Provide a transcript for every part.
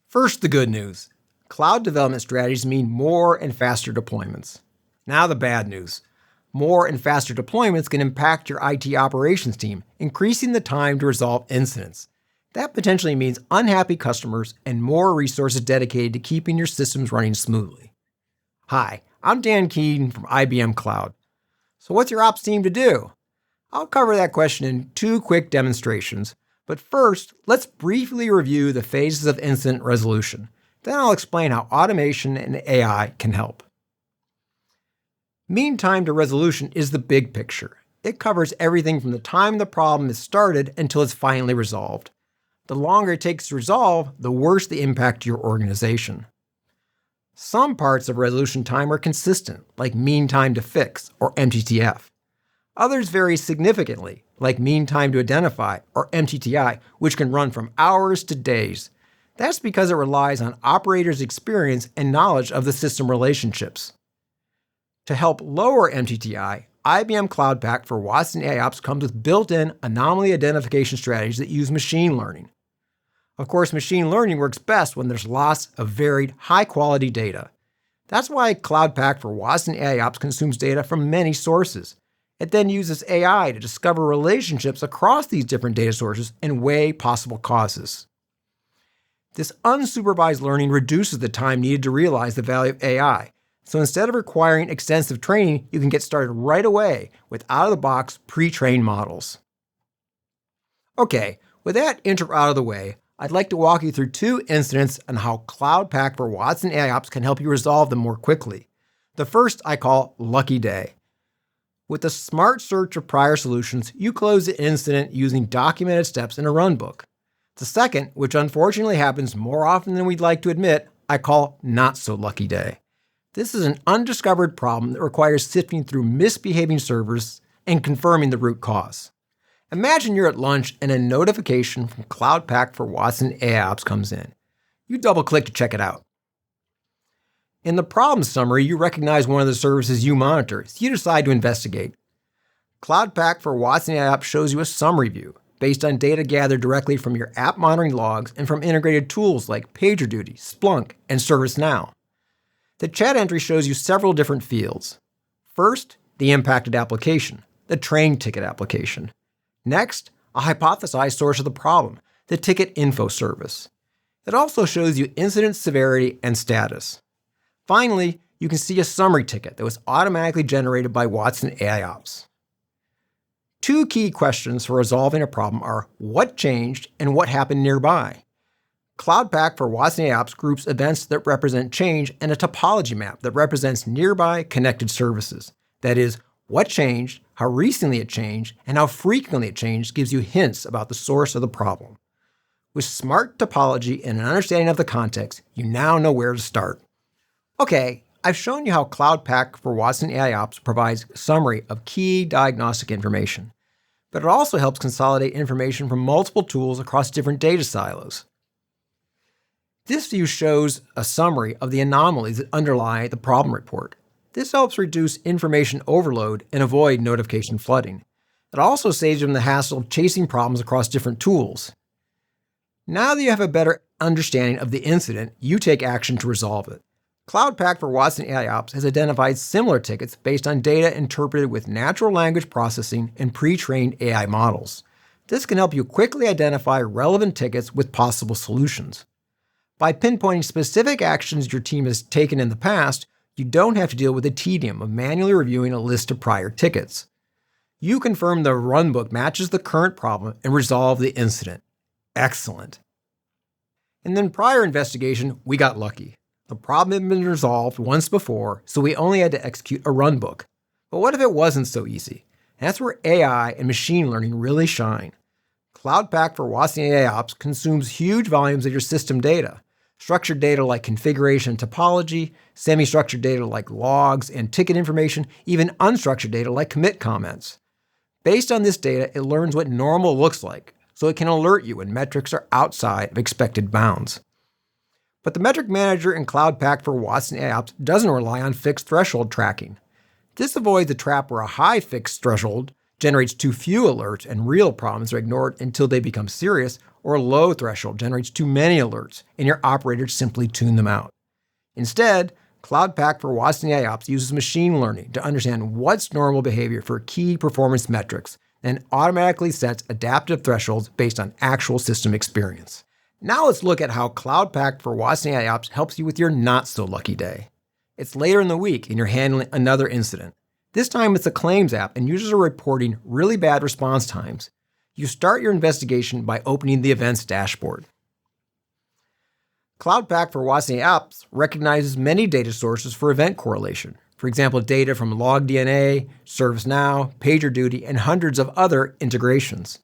First, the good news. Cloud development strategies mean more and faster deployments. Now the bad news. More and faster deployments can impact your IT operations team, increasing the time to resolve incidents. That potentially means unhappy customers and more resources dedicated to keeping your systems running smoothly. Hi, I'm Dan Keene from IBM Cloud. So what's your ops team to do? I'll cover that question in 2 quick demonstrations, but first, let's briefly review the phases of incident resolution. Then I'll explain how automation and AI can help. Mean time to resolution is the big picture. It covers everything from the time the problem is started until it's finally resolved. The longer it takes to resolve, the worse the impact to your organization. Some parts of resolution time are consistent, like mean time to fix, or MTTF. Others vary significantly, like mean time to identify, or MTTI, which can run from hours to days. That's because it relies on operators' experience and knowledge of the system relationships. To help lower MTTI, IBM Cloud Pak for Watson AIOps comes with built-in anomaly identification strategies that use machine learning. Of course, machine learning works best when there's lots of varied, high-quality data. That's why Cloud Pak for Watson AIOps consumes data from many sources. It then uses AI to discover relationships across these different data sources and weigh possible causes. This unsupervised learning reduces the time needed to realize the value of AI. So instead of requiring extensive training, you can get started right away with out-of-the-box pre-trained models. Okay, with that intro out of the way, I'd like to walk you through 2 incidents on how Cloud Pak for Watson AIOps can help you resolve them more quickly. The first I call Lucky Day. With the smart search of prior solutions, you close the incident using documented steps in a runbook. The second, which unfortunately happens more often than we'd like to admit, I call Not So Lucky Day. This is an undiscovered problem that requires sifting through misbehaving servers and confirming the root cause. Imagine you're at lunch and a notification from Cloud Pak for Watson AIOps comes in. You double-click to check it out. In the problem summary, you recognize one of the services you monitor, so you decide to investigate. Cloud Pak for Watson AIOps shows you a summary view based on data gathered directly from your app monitoring logs and from integrated tools like PagerDuty, Splunk, and ServiceNow. The chat entry shows you several different fields. First, the impacted application, the train ticket application. Next, a hypothesized source of the problem, the ticket info service. It also shows you incident severity and status. Finally, you can see a summary ticket that was automatically generated by Watson AIOps. 2 key questions for resolving a problem are what changed and what happened nearby. Cloud Pak for Watson AIOps groups events that represent change and a topology map that represents nearby connected services. That is, what changed, how recently it changed, and how frequently it changed gives you hints about the source of the problem. With smart topology and an understanding of the context, you now know where to start. Okay, I've shown you how Cloud Pak for Watson AIOps provides a summary of key diagnostic information, but it also helps consolidate information from multiple tools across different data silos. This view shows a summary of the anomalies that underlie the problem report. This helps reduce information overload and avoid notification flooding. It also saves them the hassle of chasing problems across different tools. Now that you have a better understanding of the incident, you take action to resolve it. Cloud Pak for Watson AIOps has identified similar tickets based on data interpreted with natural language processing and pre-trained AI models. This can help you quickly identify relevant tickets with possible solutions. By pinpointing specific actions your team has taken in the past, you don't have to deal with the tedium of manually reviewing a list of prior tickets. You confirm the runbook matches the current problem and resolve the incident. Excellent. And then prior investigation, we got lucky. The problem had been resolved once before, so we only had to execute a runbook. But what if it wasn't so easy? That's where AI and machine learning really shine. Cloud Pak for Watson AIOps consumes huge volumes of your system data. Structured data like configuration and topology, semi-structured data like logs and ticket information, even unstructured data like commit comments. Based on this data, it learns what normal looks like, so it can alert you when metrics are outside of expected bounds. But the metric manager in Cloud Pak for Watson AIOps doesn't rely on fixed threshold tracking. This avoids the trap where a high fixed threshold generates too few alerts and real problems are ignored until they become serious, or a low threshold generates too many alerts and your operators simply tune them out. Instead, Cloud Pak for Watson AIOps uses machine learning to understand what's normal behavior for key performance metrics and automatically sets adaptive thresholds based on actual system experience. Now let's look at how Cloud Pak for Watson AIOps helps you with your not-so-lucky day. It's later in the week and you're handling another incident. This time it's a claims app and users are reporting really bad response times. You start your investigation by opening the events dashboard. Cloud Pak for Watson AIOps recognizes many data sources for event correlation. For example, data from LogDNA, ServiceNow, PagerDuty, and hundreds of other integrations.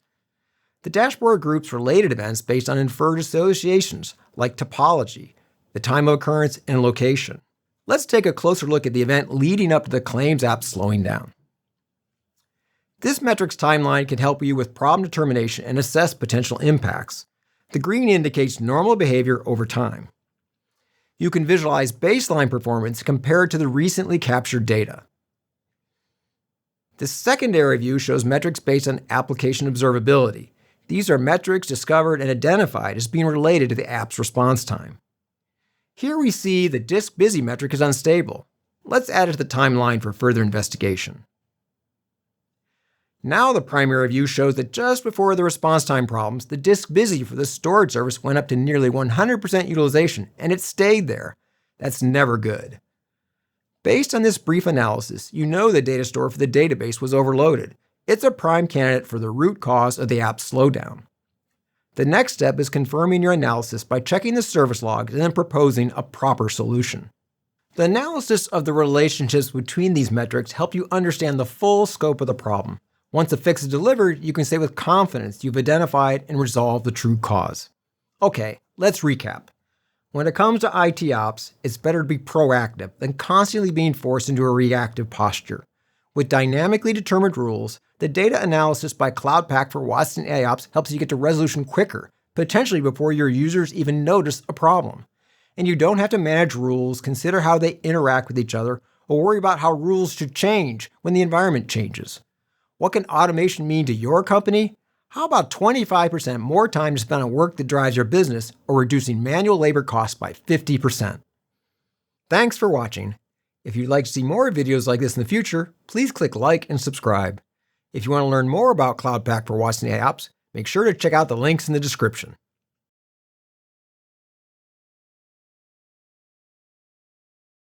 The dashboard groups related events based on inferred associations like topology, the time of occurrence, and location. Let's take a closer look at the event leading up to the claims app slowing down. This metrics timeline can help you with problem determination and assess potential impacts. The green indicates normal behavior over time. You can visualize baseline performance compared to the recently captured data. The secondary view shows metrics based on application observability. These are metrics discovered and identified as being related to the app's response time. Here we see the disk busy metric is unstable. Let's add it to the timeline for further investigation. Now the primary view shows that just before the response time problems, the disk busy for the storage service went up to nearly 100% utilization, and it stayed there. That's never good. Based on this brief analysis, you know the data store for the database was overloaded. It's a prime candidate for the root cause of the app's slowdown. The next step is confirming your analysis by checking the service logs and then proposing a proper solution. The analysis of the relationships between these metrics help you understand the full scope of the problem. Once a fix is delivered, you can say with confidence you've identified and resolved the true cause. Okay, let's recap. When it comes to IT ops, it's better to be proactive than constantly being forced into a reactive posture. With dynamically determined rules, the data analysis by Cloud Pak for Watson AIOps helps you get to resolution quicker, potentially before your users even notice a problem. And you don't have to manage rules, consider how they interact with each other, or worry about how rules should change when the environment changes. What can automation mean to your company? How about 25% more time to spend on work that drives your business or reducing manual labor costs by 50%? Thanks for watching. If you'd like to see more videos like this in the future, please click like and subscribe. If you want to learn more about Cloud Pak for Watson AIOps, make sure to check out the links in the description.